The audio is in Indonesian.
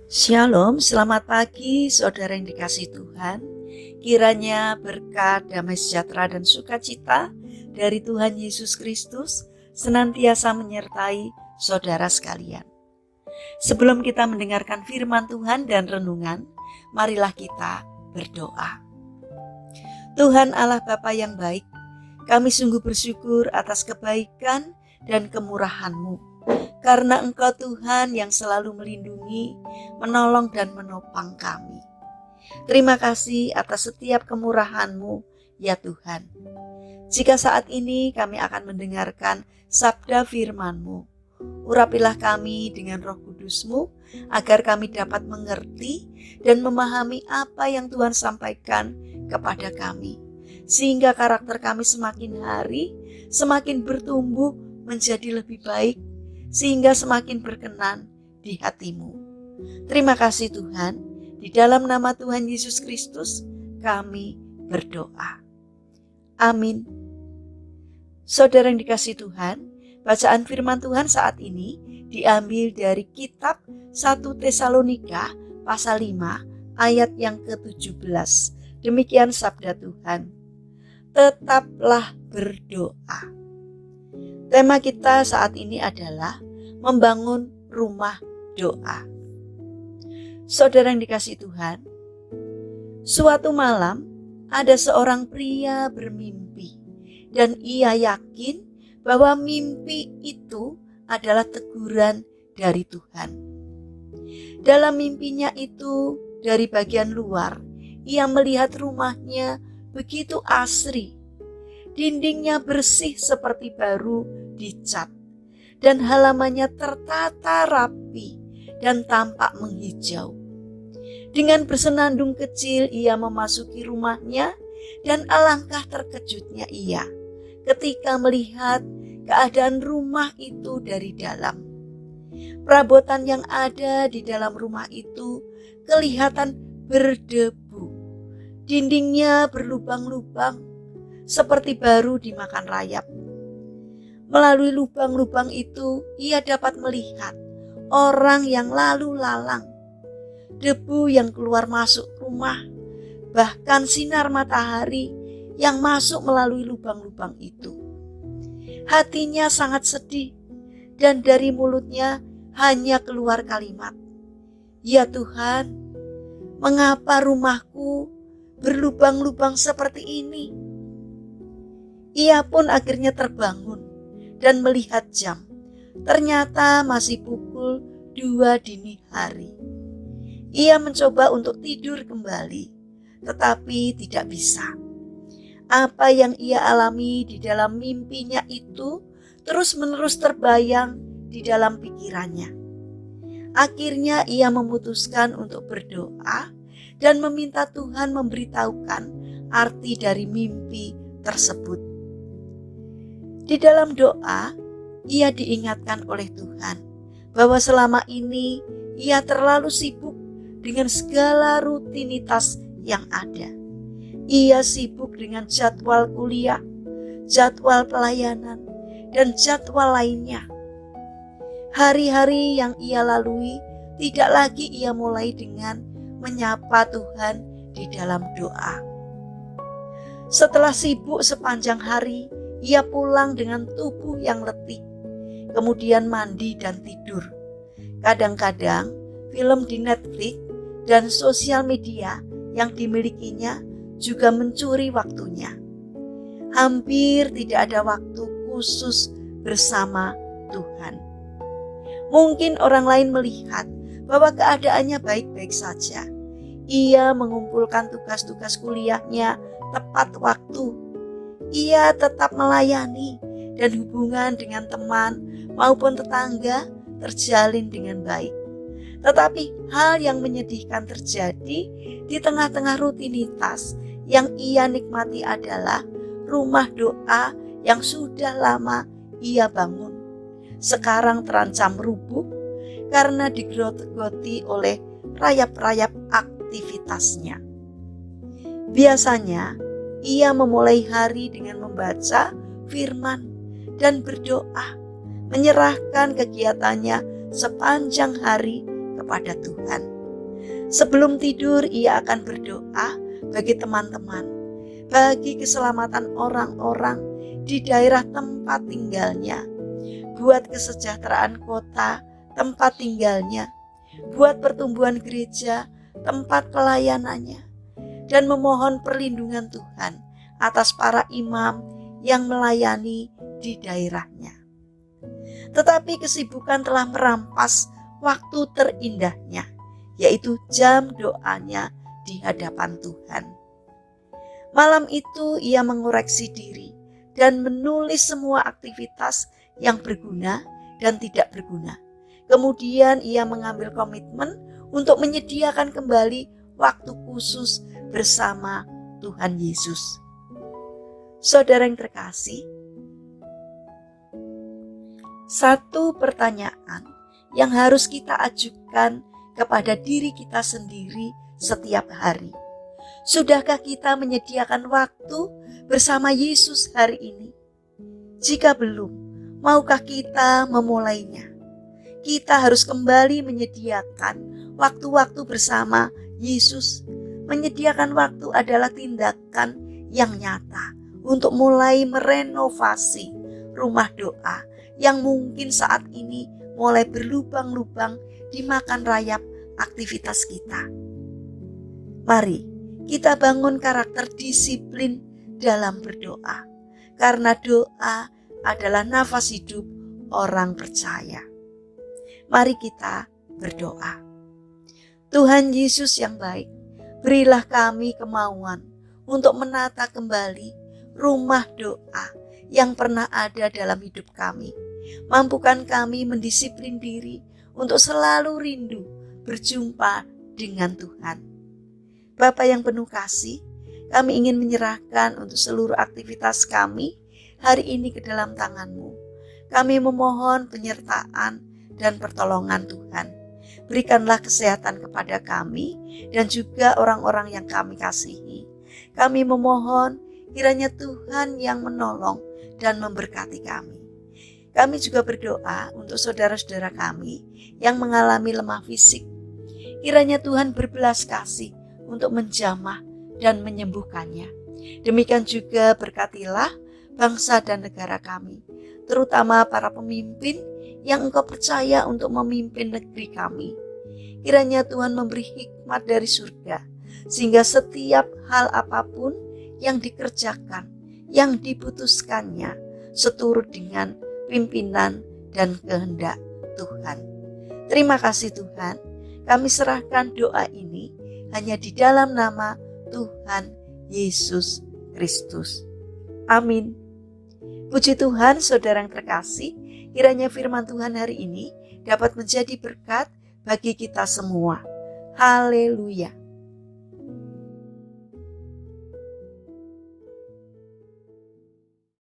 Shalom, selamat pagi saudara yang dikasihi Tuhan. Kiranya berkat, damai sejahtera dan sukacita dari Tuhan Yesus Kristus senantiasa menyertai saudara sekalian. Sebelum kita mendengarkan firman Tuhan dan renungan, marilah kita berdoa. Tuhan Allah Bapa yang baik, kami sungguh bersyukur atas kebaikan dan kemurahan-Mu. Karena Engkau Tuhan yang selalu melindungi, menolong dan menopang kami. Terima kasih atas setiap kemurahan-Mu, ya Tuhan. Jika saat ini kami akan mendengarkan sabda firman-Mu, urapilah kami dengan Roh Kudus-Mu, agar kami dapat mengerti dan memahami apa yang Tuhan sampaikan kepada kami. Sehingga karakter kami semakin hari, semakin bertumbuh menjadi lebih baik, sehingga semakin berkenan di hati-Mu. Terima kasih Tuhan, di dalam nama Tuhan Yesus Kristus kami berdoa. Amin. Saudara yang dikasihi Tuhan, bacaan firman Tuhan saat ini diambil dari kitab 1 Tesalonika pasal 5 ayat yang ke-17. Demikian sabda Tuhan. Tetaplah berdoa. Tema kita saat ini adalah membangun rumah doa. Saudara yang dikasihi Tuhan, suatu malam ada seorang pria bermimpi dan ia yakin bahwa mimpi itu adalah teguran dari Tuhan. Dalam mimpinya itu, dari bagian luar, ia melihat rumahnya begitu asri. Dindingnya bersih seperti baru dicat, dan halamannya tertata rapi dan tampak menghijau. Dengan bersenandung kecil ia memasuki rumahnya, dan alangkah terkejutnya ia ketika melihat keadaan rumah itu dari dalam. Perabotan yang ada di dalam rumah itu kelihatan berdebu. Dindingnya berlubang-lubang seperti baru dimakan rayap. Melalui lubang-lubang itu ia dapat melihat orang yang lalu lalang, debu yang keluar masuk rumah, bahkan sinar matahari yang masuk melalui lubang-lubang itu. Hatinya sangat sedih dan dari mulutnya hanya keluar kalimat, "Ya Tuhan, mengapa rumahku berlubang-lubang seperti ini?" Ia pun akhirnya terbangun dan melihat jam. Ternyata masih pukul 2 dini hari. Ia mencoba untuk tidur kembali, tetapi tidak bisa. Apa yang ia alami di dalam mimpinya itu terus-menerus terbayang di dalam pikirannya. Akhirnya ia memutuskan untuk berdoa dan meminta Tuhan memberitahukan arti dari mimpi tersebut. Di dalam doa, ia diingatkan oleh Tuhan bahwa selama ini ia terlalu sibuk dengan segala rutinitas yang ada. Ia sibuk dengan jadwal kuliah, jadwal pelayanan, dan jadwal lainnya. Hari-hari yang ia lalui tidak lagi ia mulai dengan menyapa Tuhan di dalam doa. Setelah sibuk sepanjang hari, ia pulang dengan tubuh yang letih, kemudian mandi dan tidur. Kadang-kadang film di Netflix dan sosial media yang dimilikinya juga mencuri waktunya. Hampir tidak ada waktu khusus bersama Tuhan. Mungkin orang lain melihat bahwa keadaannya baik-baik saja. Ia mengumpulkan tugas-tugas kuliahnya tepat waktu. Ia tetap melayani dan hubungan dengan teman maupun tetangga terjalin dengan baik. Tetapi hal yang menyedihkan terjadi di tengah-tengah rutinitas yang ia nikmati adalah rumah doa yang sudah lama ia bangun. Sekarang terancam rubuh karena digerogoti oleh rayap-rayap aktivitasnya. Biasanya ia memulai hari dengan membaca firman dan berdoa, menyerahkan kegiatannya sepanjang hari kepada Tuhan. Sebelum tidur ia akan berdoa bagi teman-teman, bagi keselamatan orang-orang di daerah tempat tinggalnya, buat kesejahteraan kota tempat tinggalnya, buat pertumbuhan gereja tempat pelayanannya, dan memohon perlindungan Tuhan atas para imam yang melayani di daerahnya. Tetapi kesibukan telah merampas waktu terindahnya, yaitu jam doanya di hadapan Tuhan. Malam itu ia mengoreksi diri dan menulis semua aktivitas yang berguna dan tidak berguna. Kemudian ia mengambil komitmen untuk menyediakan kembali waktu khusus bersama Tuhan Yesus. Saudara yang terkasih, satu pertanyaan yang harus kita ajukan kepada diri kita sendiri setiap hari. Sudahkah kita menyediakan waktu bersama Yesus hari ini? Jika belum, maukah kita memulainya? Kita harus kembali menyediakan waktu-waktu bersama Yesus. Menyediakan waktu adalah tindakan yang nyata untuk mulai merenovasi rumah doa yang mungkin saat ini mulai berlubang-lubang dimakan rayap aktivitas kita. Mari kita bangun karakter disiplin dalam berdoa, karena doa adalah nafas hidup orang percaya. Mari kita berdoa. Tuhan Yesus yang baik, berilah kami kemauan untuk menata kembali rumah doa yang pernah ada dalam hidup kami. Mampukan kami mendisiplin diri untuk selalu rindu berjumpa dengan Tuhan. Bapa yang penuh kasih, kami ingin menyerahkan untuk seluruh aktivitas kami hari ini ke dalam tangan-Mu. Kami memohon penyertaan dan pertolongan Tuhan. Berikanlah kesehatan kepada kami dan juga orang-orang yang kami kasihi. Kami memohon kiranya Tuhan yang menolong dan memberkati kami. Kami juga berdoa untuk saudara-saudara kami yang mengalami lemah fisik. Kiranya Tuhan berbelas kasih untuk menjamah dan menyembuhkannya. Demikian juga berkatilah bangsa dan negara kami, terutama para pemimpin yang Engkau percaya untuk memimpin negeri kami. Kiranya Tuhan memberi hikmat dari surga, sehingga setiap hal apapun yang dikerjakan, yang diputuskannya, seturut dengan pimpinan dan kehendak Tuhan. Terima kasih Tuhan, kami serahkan doa ini hanya di dalam nama Tuhan Yesus Kristus. Amin. Puji Tuhan, saudara yang terkasih, kiranya firman Tuhan hari ini dapat menjadi berkat bagi kita semua. Haleluya.